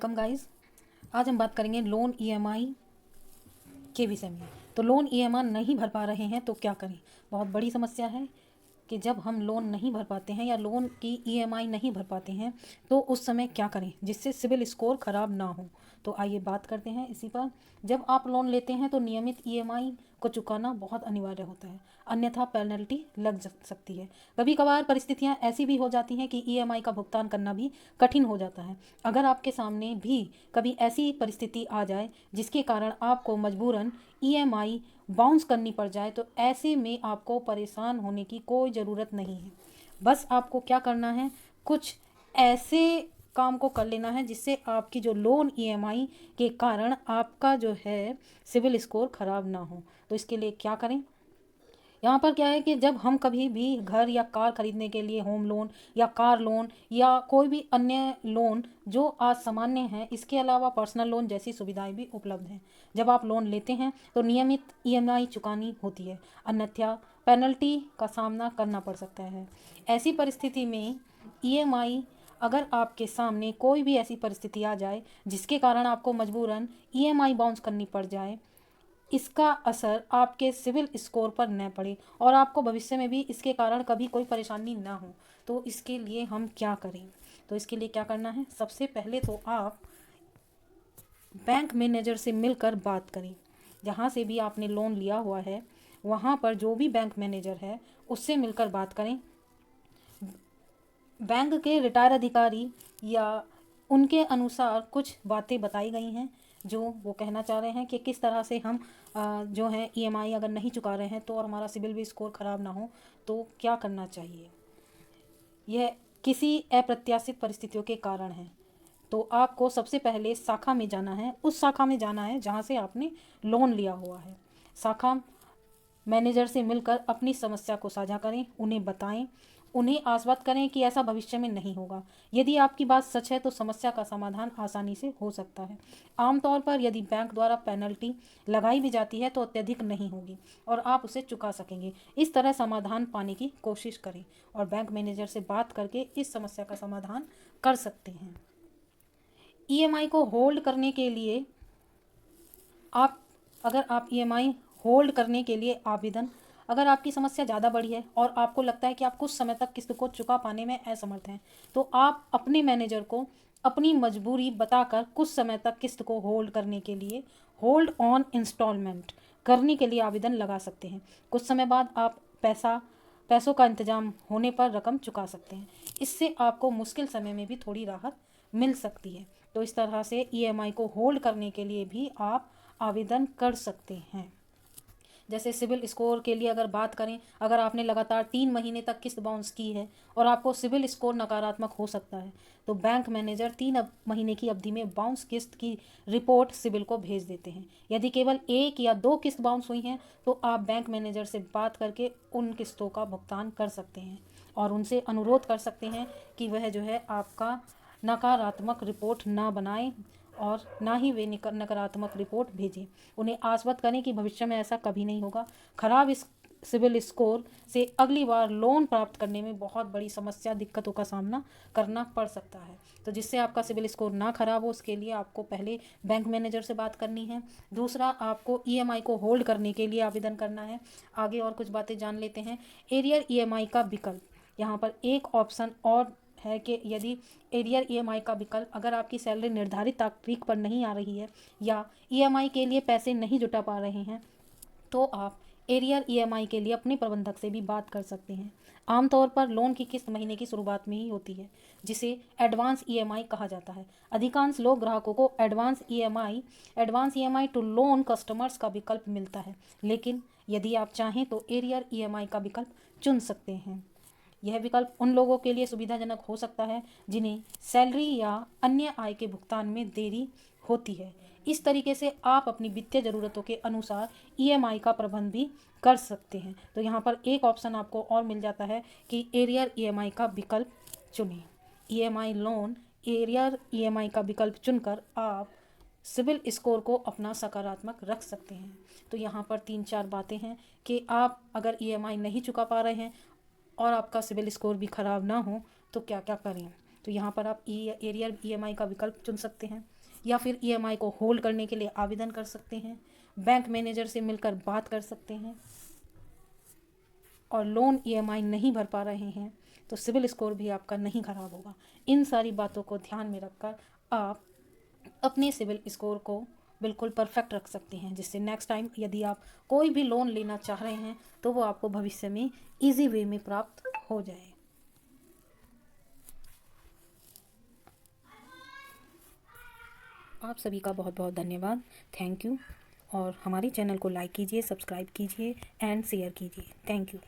Welcome guys. आज हम बात करेंगे लोन ईएमआई के विषय में। तो लोन ईएमआई नहीं भर पा रहे हैं तो क्या करें। बहुत बड़ी समस्या है कि जब हम लोन नहीं भर पाते हैं या लोन की ईएमआई नहीं भर पाते हैं तो उस समय क्या करें जिससे सिबिल स्कोर ख़राब ना हो। तो आइए बात करते हैं इसी पर। जब आप लोन लेते हैं तो नियमित ईएमआई को चुकाना बहुत अनिवार्य होता है, अन्यथा पेनल्टी लग सकती है। कभी कभार परिस्थितियां ऐसी भी हो जाती हैं कि ईएमआई का भुगतान करना भी कठिन हो जाता है। अगर आपके सामने भी कभी ऐसी परिस्थिति आ जाए जिसके कारण आपको मजबूरन ईएमआई बाउंस करनी पड़ जाए तो ऐसे में आपको परेशान होने की कोई ज़रूरत नहीं है। बस आपको क्या करना है, कुछ ऐसे काम को कर लेना है जिससे आपकी जो लोन ईएमआई के कारण आपका जो है सिविल स्कोर ख़राब ना हो। तो इसके लिए क्या करें। यहाँ पर क्या है कि जब हम कभी भी घर या कार खरीदने के लिए होम लोन या कार लोन या कोई भी अन्य लोन जो आज सामान्य है, इसके अलावा पर्सनल लोन जैसी सुविधाएं भी उपलब्ध हैं। जब आप लोन लेते हैं तो नियमित ईएमआई चुकानी होती है, अन्यथा पेनल्टी का सामना करना पड़ सकता है। ऐसी परिस्थिति में ईएमआई, अगर आपके सामने कोई भी ऐसी परिस्थिति आ जाए जिसके कारण आपको मजबूरन ईएमआई बाउंस करनी पड़ जाए, इसका असर आपके सिविल स्कोर पर न पड़े और आपको भविष्य में भी इसके कारण कभी कोई परेशानी ना हो, तो इसके लिए हम क्या करें। तो इसके लिए क्या करना है, सबसे पहले तो आप बैंक मैनेजर से मिलकर बात करें। जहाँ से भी आपने लोन लिया हुआ है वहाँ पर जो भी बैंक मैनेजर है उससे मिलकर बात करें। बैंक के रिटायर अधिकारी या उनके अनुसार कुछ बातें बताई गई हैं जो वो कहना चाह रहे हैं कि किस तरह से हम जो है ईएमआई अगर नहीं चुका रहे हैं तो और हमारा सिबिल भी स्कोर ख़राब ना हो तो क्या करना चाहिए। यह किसी अप्रत्याशित परिस्थितियों के कारण है तो आपको सबसे पहले शाखा में जाना है, उस शाखा में जाना है जहाँ से आपने लोन लिया हुआ है। शाखा मैनेजर से मिलकर अपनी समस्या को साझा करें, उन्हें बताएं, उन्हें आश्वस्त करें कि ऐसा भविष्य में नहीं होगा। यदि आपकी बात सच है तो समस्या का समाधान आसानी से हो सकता है। आमतौर पर यदि बैंक द्वारा पेनल्टी लगाई भी जाती है तो अत्यधिक नहीं होगी और आप उसे चुका सकेंगे। इस तरह समाधान पाने की कोशिश करें और बैंक मैनेजर से बात करके इस समस्या का समाधान कर सकते हैं। ईएमआई को होल्ड करने के लिए आप ईएमआई होल्ड करने के लिए आवेदन, अगर आपकी समस्या ज़्यादा बड़ी है और आपको लगता है कि आप कुछ समय तक किस्त को चुका पाने में असमर्थ हैं तो आप अपने मैनेजर को अपनी मजबूरी बताकर कुछ समय तक किस्त को होल्ड करने के लिए होल्ड ऑन इंस्टॉलमेंट करने के लिए आवेदन लगा सकते हैं। कुछ समय बाद आप पैसों का इंतजाम होने पर रकम चुका सकते हैं। इससे आपको मुश्किल समय में भी थोड़ी राहत मिल सकती है। तो इस तरह से ईएमआई को होल्ड करने के लिए भी आप आवेदन कर सकते हैं। जैसे सिबिल स्कोर के लिए अगर बात करें, अगर आपने लगातार 3 महीने तक किस्त बाउंस की है और आपको सिबिल स्कोर नकारात्मक हो सकता है तो बैंक मैनेजर 3 महीने की अवधि में बाउंस किस्त की रिपोर्ट सिबिल को भेज देते हैं। यदि केवल 1 या 2 किस्त बाउंस हुई हैं तो आप बैंक मैनेजर से बात करके उन किस्तों का भुगतान कर सकते हैं और उनसे अनुरोध कर सकते हैं कि वह जो है आपका नकारात्मक रिपोर्ट ना बनाएं और ना ही वे नकारात्मक रिपोर्ट भेजें। उन्हें आश्वस्त करें कि भविष्य में ऐसा कभी नहीं होगा। खराब इस सिविल स्कोर से अगली बार लोन प्राप्त करने में बहुत बड़ी समस्या दिक्कतों का सामना करना पड़ सकता है। तो जिससे आपका सिविल स्कोर ना खराब हो उसके लिए आपको पहले बैंक मैनेजर से बात करनी है। दूसरा, आपको ईएमआई को होल्ड करने के लिए आवेदन करना है। आगे और कुछ बातें जान लेते हैं। एरियर ईएमआई का विकल्प, यहाँ पर एक ऑप्शन और है कि यदि एरियर ईएमआई का विकल्प, अगर आपकी सैलरी निर्धारित तारीख पर नहीं आ रही है या ईएमआई के लिए पैसे नहीं जुटा पा रहे हैं तो आप एरियर ईएमआई के लिए अपने प्रबंधक से भी बात कर सकते हैं। आमतौर पर लोन की किस्त महीने की शुरुआत में ही होती है जिसे एडवांस ईएमआई कहा जाता है। अधिकांश लोग ग्राहकों को advance EMI to loan customers का विकल्प मिलता है, लेकिन यदि आप चाहें तो एरियर ईएमआई का विकल्प चुन सकते हैं। यह विकल्प उन लोगों के लिए सुविधाजनक हो सकता है जिन्हें सैलरी या अन्य आय के भुगतान में देरी होती है। इस तरीके से आप अपनी वित्तीय ज़रूरतों के अनुसार ईएमआई का प्रबंध भी कर सकते हैं। तो यहाँ पर एक ऑप्शन आपको और मिल जाता है कि एरियर ईएमआई का विकल्प चुनें। ईएमआई लोन एरियर ईएमआई का विकल्प चुनकर आप सिबिल स्कोर को अपना सकारात्मक रख सकते हैं। तो यहाँ पर 3-4 बातें हैं कि आप अगर ईएमआई नहीं चुका पा रहे हैं और आपका सिबिल स्कोर भी ख़राब ना हो तो क्या क्या करें। तो यहाँ पर आप एरियर ईएमआई का विकल्प चुन सकते हैं। या फिर ईएमआई को होल्ड करने के लिए आवेदन कर सकते हैं, बैंक मैनेजर से मिलकर बात कर सकते हैं। और लोन ईएमआई नहीं भर पा रहे हैं तो सिविल स्कोर भी आपका नहीं खराब होगा। इन सारी बातों को ध्यान में रखकर आप अपने सिविल स्कोर को बिल्कुल परफेक्ट रख सकते हैं, जिससे नेक्स्ट टाइम यदि आप कोई भी लोन लेना चाह रहे हैं तो वो आपको भविष्य में ईजी वे में प्राप्त हो जाए। आप सभी का बहुत बहुत धन्यवाद, थैंक यू। और हमारे चैनल को लाइक कीजिए, सब्सक्राइब कीजिए एंड शेयर कीजिए। Thank you.